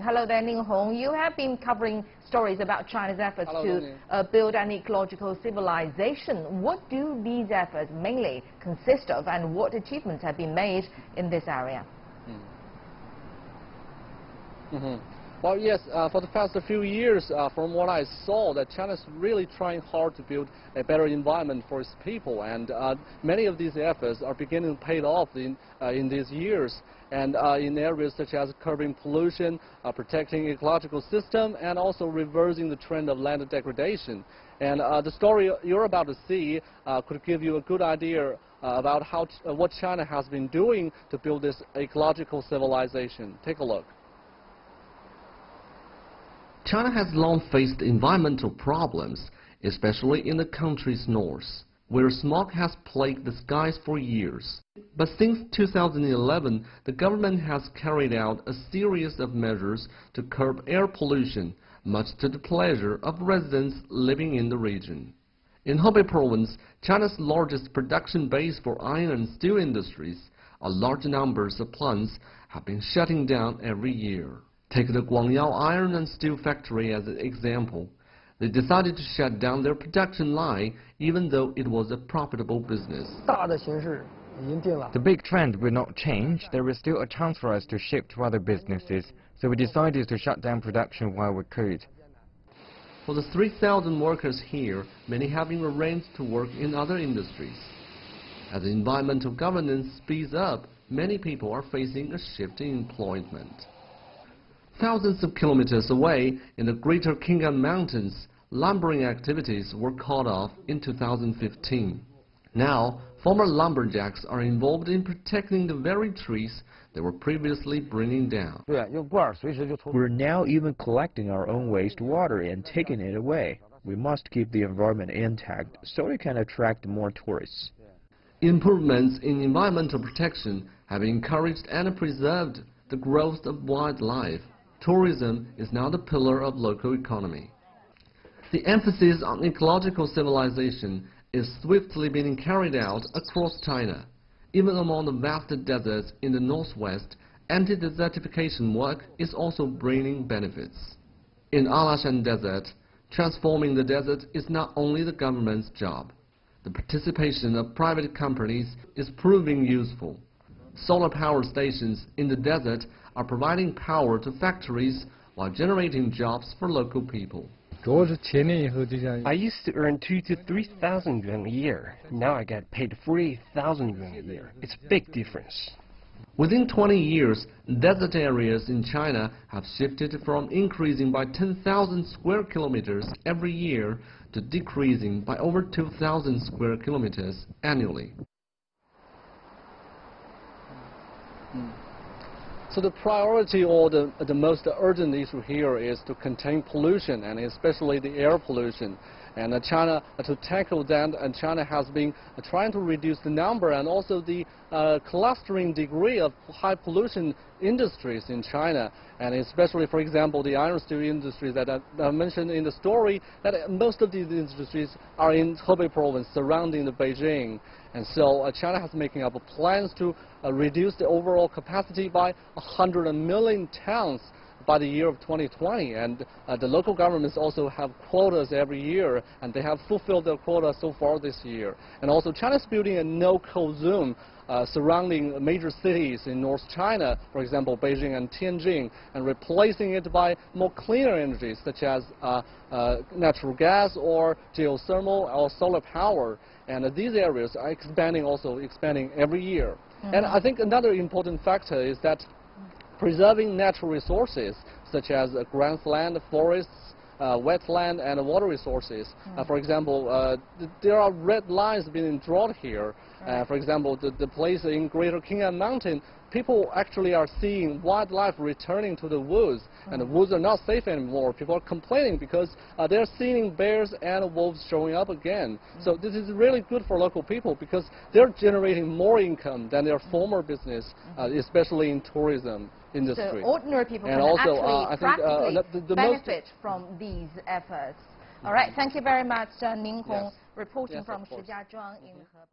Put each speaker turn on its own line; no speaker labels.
Hello there, Ning Hong. You have been covering stories about China's efforts to build an ecological civilization. What do these efforts mainly consist of, and what achievements have been made in this area?
Well, yes, for the past few years, from what I saw, that China's really trying hard to build a better environment for its people, and many of these efforts are beginning to pay off in these years, and in areas such as curbing pollution, protecting ecological system, and also reversing the trend of land degradation. And the story you're about to see could give you a good idea about what China has been doing to build this ecological civilization. Take a look.
China has long faced environmental problems, especially in the country's north, where smog has plagued the skies for years. But since 2011, the government has carried out a series of measures to curb air pollution, much to the pleasure of residents living in the region. In Hebei province, China's largest production base for iron and steel industries, a large number of plants have been shutting down every year. Take the Guangyao Iron and Steel Factory as an example. They decided to shut down their production line even though it was a profitable business.
The big trend will not change. There is still a chance for us to shift to other businesses, so we decided to shut down production while we could.
For the 3,000 workers here, many have been arranged to work in other industries. As environmental governance speeds up, many people are facing a shift in employment. Thousands of kilometers away, in the Greater Qingan Mountains, lumbering activities were called off in 2015. Now, former lumberjacks are involved in protecting the very trees they were previously bringing down.
We're now even collecting our own wastewater and taking it away. We must keep the environment intact so it can attract more tourists.
Improvements in environmental protection have encouraged and preserved the growth of wildlife. Tourism is now the pillar of local economy. The emphasis on ecological civilization is swiftly being carried out across China. Even among the vast deserts in the northwest, anti-desertification work is also bringing benefits. In Alashan Desert, transforming the desert is not only the government's job. The participation of private companies is proving useful. Solar power stations in the desert are providing power to factories while generating jobs for local people.
I used to earn 2,000 to 3,000 yuan a year. Now I get paid 40,000 yuan a year. It's a big difference.
Within 20 years, desert areas in China have shifted from increasing by 10,000 square kilometers every year to decreasing by over 2,000 square kilometers annually.
So the priority or the most urgent issue here is to contain pollution, and especially the air pollution. And China, to tackle that, and China has been trying to reduce the number and also the clustering degree of high pollution industries in China. And especially, for example, the iron steel industry that I mentioned in the story, that most of these industries are in Hebei province surrounding the Beijing. And so China has making up plans to reduce the overall capacity by 100 million tons by the year of 2020, and the local governments also have quotas every year, and they have fulfilled their quota so far this year. And also China is building a no-coal zone surrounding major cities in North China, for example Beijing and Tianjin, and replacing it by more cleaner energies such as natural gas or geothermal or solar power. And these areas are expanding every year. And I think another important factor is that preserving natural resources such as grassland, forests, wetland, and water resources. For example, there are red lines being drawn here. For example, the place in Greater Qingan Mountain, people actually are seeing wildlife returning to the woods, and the woods are not safe anymore. People are complaining because they're seeing bears and wolves showing up again. So this is really good for local people because they're generating more income than their former business, especially in tourism industry.
So ordinary people can actually practically benefit from these efforts. All right, thank you very much, Ning Hong, reporting from Shijiazhuang in Hebei.